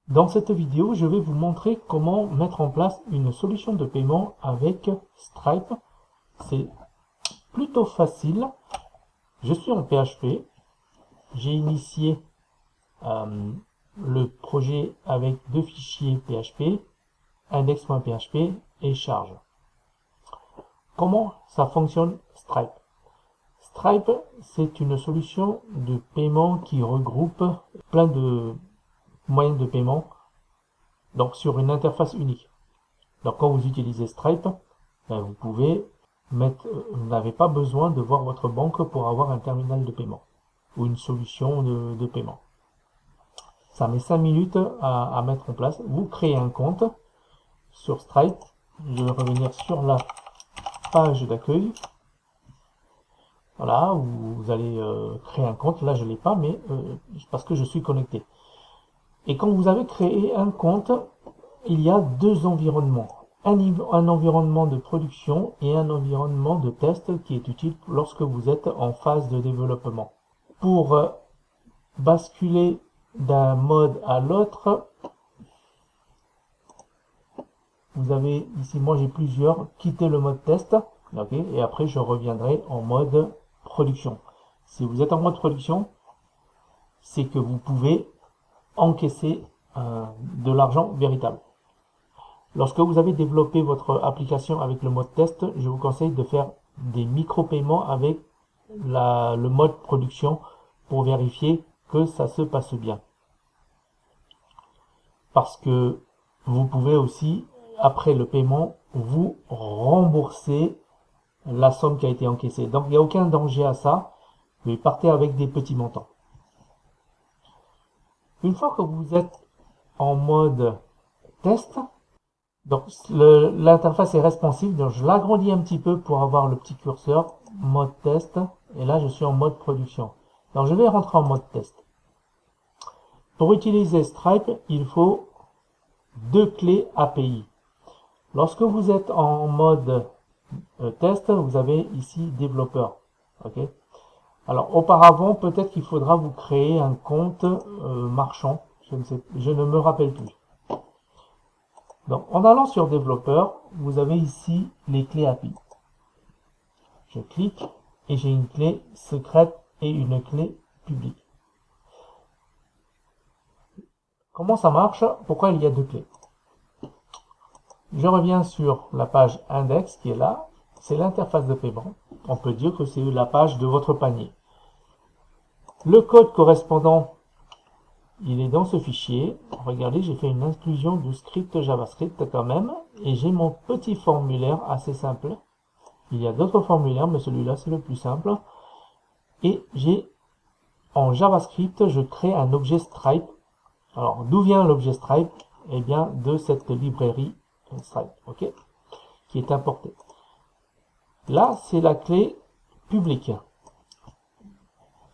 Dans cette vidéo, je vais vous montrer comment mettre en place une solution de paiement avec Stripe. C'est plutôt facile. Je suis en PHP. J'ai initié le projet avec deux fichiers PHP, index.php et charge. Comment ça fonctionne Stripe? Stripe, c'est une solution de paiement qui regroupe plein de moyens de paiement, donc sur une interface unique. Donc quand vous utilisez Stripe, vous pouvez mettre, vous n'avez pas besoin de voir votre banque pour avoir un terminal de paiement ou une solution de paiement. Ça met 5 minutes à mettre en place. Vous créez un compte sur Stripe. Je vais revenir sur la page d'accueil. Voilà, où vous allez créer un compte. Là, je ne l'ai pas, mais parce que je suis connecté. Et quand vous avez créé un compte, il y a deux environnements. Un environnement de production et un environnement de test qui est utile lorsque vous êtes en phase de développement. Pour basculer d'un mode à l'autre, vous avez ici, moi j'ai plusieurs, quitter le mode test, okay, et après je reviendrai en mode production. Si vous êtes en mode production, c'est que vous pouvez encaisser de l'argent véritable. Lorsque vous avez développé votre application avec le mode test, je vous conseille de faire des micro-paiements avec le mode production pour vérifier que ça se passe bien. Parce que vous pouvez aussi, après le paiement, vous rembourser la somme qui a été encaissée. Donc il n'y a aucun danger à ça, mais partez avec des petits montants. Une fois que vous êtes en mode test, donc l'interface est responsive, donc je l'agrandis un petit peu pour avoir le petit curseur, mode test, et là je suis en mode production. Donc je vais rentrer en mode test. Pour utiliser Stripe, il faut deux clés API. Lorsque vous êtes en mode test, vous avez ici développeur. Okay. Alors auparavant, peut-être qu'il faudra vous créer un compte marchand, je ne me rappelle plus. Donc, en allant sur développeur, vous avez ici les clés API. Je clique et j'ai une clé secrète et une clé publique. Comment ça marche? Pourquoi il y a deux clés? Je reviens sur la page index qui est là. C'est l'interface de paiement. On peut dire que c'est la page de votre panier. Le code correspondant, il est dans ce fichier. Regardez, j'ai fait une inclusion de script JavaScript quand même. Et j'ai mon petit formulaire assez simple. Il y a d'autres formulaires, mais celui-là, c'est le plus simple. Et j'ai, en JavaScript, je crée un objet Stripe. Alors, d'où vient l'objet Stripe? Eh bien, de cette librairie Stripe, ok, qui est importée. Là, c'est la clé publique.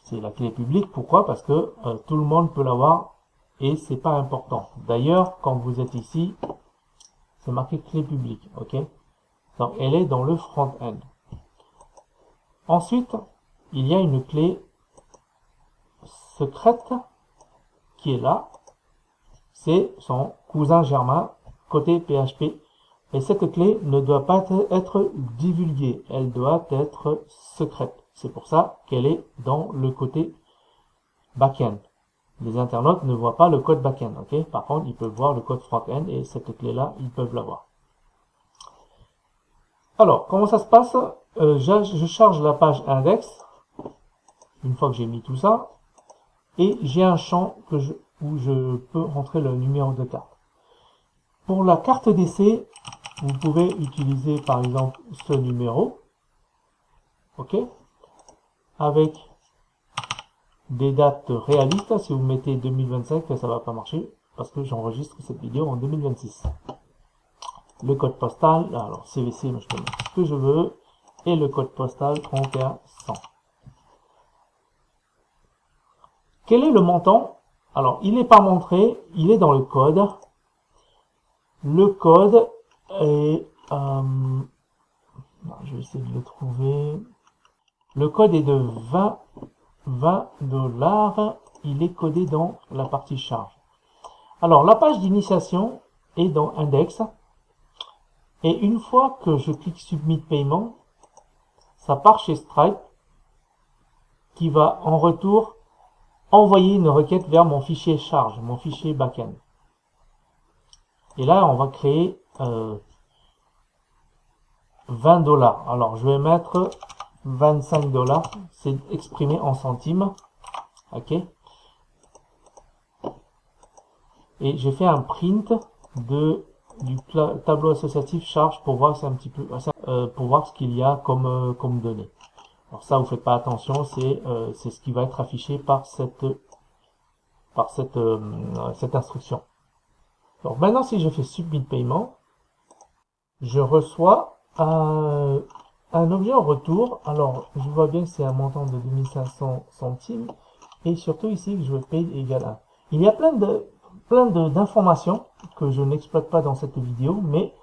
C'est la clé publique, pourquoi? Parce que tout le monde peut l'avoir et c'est pas important. D'ailleurs, quand vous êtes ici, c'est marqué clé publique, ok? Donc, elle est dans le front-end. Ensuite, il y a une clé secrète qui est là. C'est son cousin germain côté PHP. Et cette clé ne doit pas être divulguée. Elle doit être secrète. C'est pour ça qu'elle est dans le côté back-end. Les internautes ne voient pas le code back-end. Okay. Par contre, ils peuvent voir le code front-end et cette clé-là, ils peuvent l'avoir. Alors, comment ça se passe? Je charge la page index. Une fois que j'ai mis tout ça. Et j'ai un champ où je peux rentrer le numéro de carte. Pour la carte d'essai, vous pouvez utiliser par exemple ce numéro, ok, avec des dates réalistes. Si vous mettez 2025, ça va pas marcher parce que j'enregistre cette vidéo en 2026. Le code postal, alors CVC, je peux mettre ce que je veux, et le code postal 31100. Quel est le montant? Alors, il n'est pas montré, il est dans le code. Le code est... je vais essayer de le trouver. Le code est de 20 $. Il est codé dans la partie charge. Alors, la page d'initiation est dans Index. Et une fois que je clique Submit Payment, ça part chez Stripe qui va en retour envoyer une requête vers mon fichier charge, mon fichier backend. Et là, on va créer 20 dollars. Alors, je vais mettre 25 dollars. C'est exprimé en centimes. OK. Et j'ai fait un print du tableau associatif charge pour voir c'est un petit peu pour voir ce qu'il y a comme données. Alors ça, vous faites pas attention, c'est ce qui va être affiché par cette instruction. Donc maintenant, si je fais Submit Paiement, je reçois un objet en retour. Alors, je vois bien que c'est un montant de 2500 centimes. Et surtout ici, que je paye égal 1. Il y a plein d'informations que je n'exploite pas dans cette vidéo, mais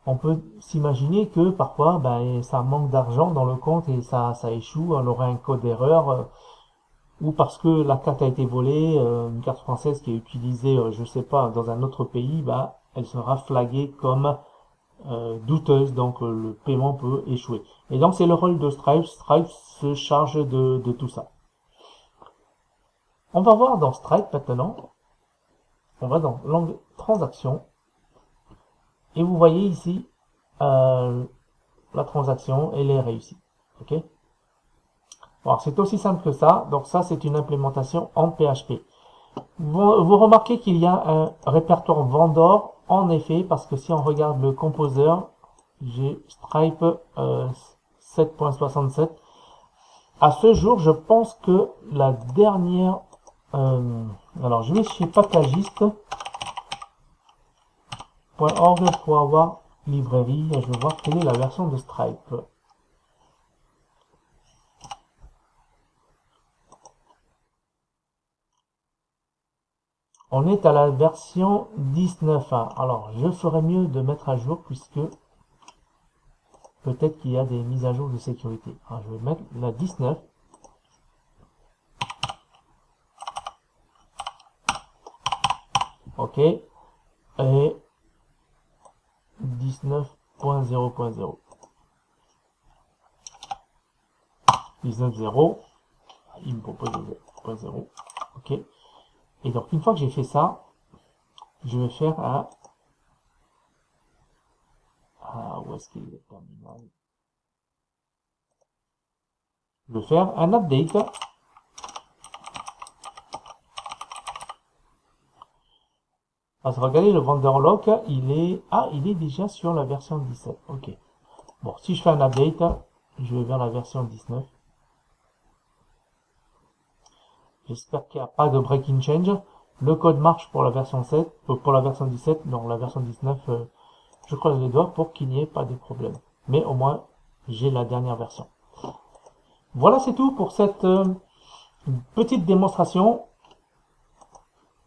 on peut s'imaginer que parfois, ben, ça manque d'argent dans le compte et ça échoue. On aurait un code d'erreur ou parce que la carte a été volée, une carte française qui est utilisée, je sais pas, dans un autre pays, bah, elle sera flaguée comme douteuse, donc le paiement peut échouer. Et donc c'est le rôle de Stripe. Stripe se charge de tout ça. On va voir dans Stripe maintenant. On va dans l'angle transaction. Et vous voyez ici, la transaction, elle est réussie. OK? Alors c'est aussi simple que ça. Donc ça, c'est une implémentation en PHP. Vous remarquez qu'il y a un répertoire vendor, en effet, parce que si on regarde le composer, j'ai Stripe 7.67. À ce jour, je pense que la dernière... alors, je vais chez packagiste.org pour avoir librairie et je vais voir quelle est la version de Stripe. On est à la version 19.1. Alors, je ferais mieux de mettre à jour puisque peut-être qu'il y a des mises à jour de sécurité. Alors, je vais mettre la 19. OK. Et 19.0.0. 19.0. Il me propose 0.0. OK. Et donc, une fois que j'ai fait ça, je vais faire un... Ah, où est-ce qu'il est le terminal? Je vais faire un update. Parce que regardez, le vendor lock, il est déjà sur la version 17. OK. Bon, si je fais un update, je vais vers la version 19. J'espère qu'il n'y a pas de breaking change. Le code marche pour la version 7, pour la version 17, donc la version 19, je croise les doigts pour qu'il n'y ait pas de problème. Mais au moins, j'ai la dernière version. Voilà, c'est tout pour cette petite démonstration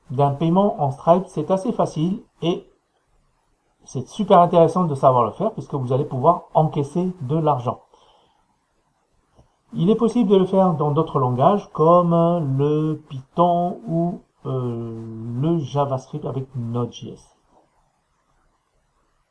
d'un paiement en Stripe. C'est assez facile et c'est super intéressant de savoir le faire puisque vous allez pouvoir encaisser de l'argent. Il est possible de le faire dans d'autres langages comme le Python ou le JavaScript avec Node.js.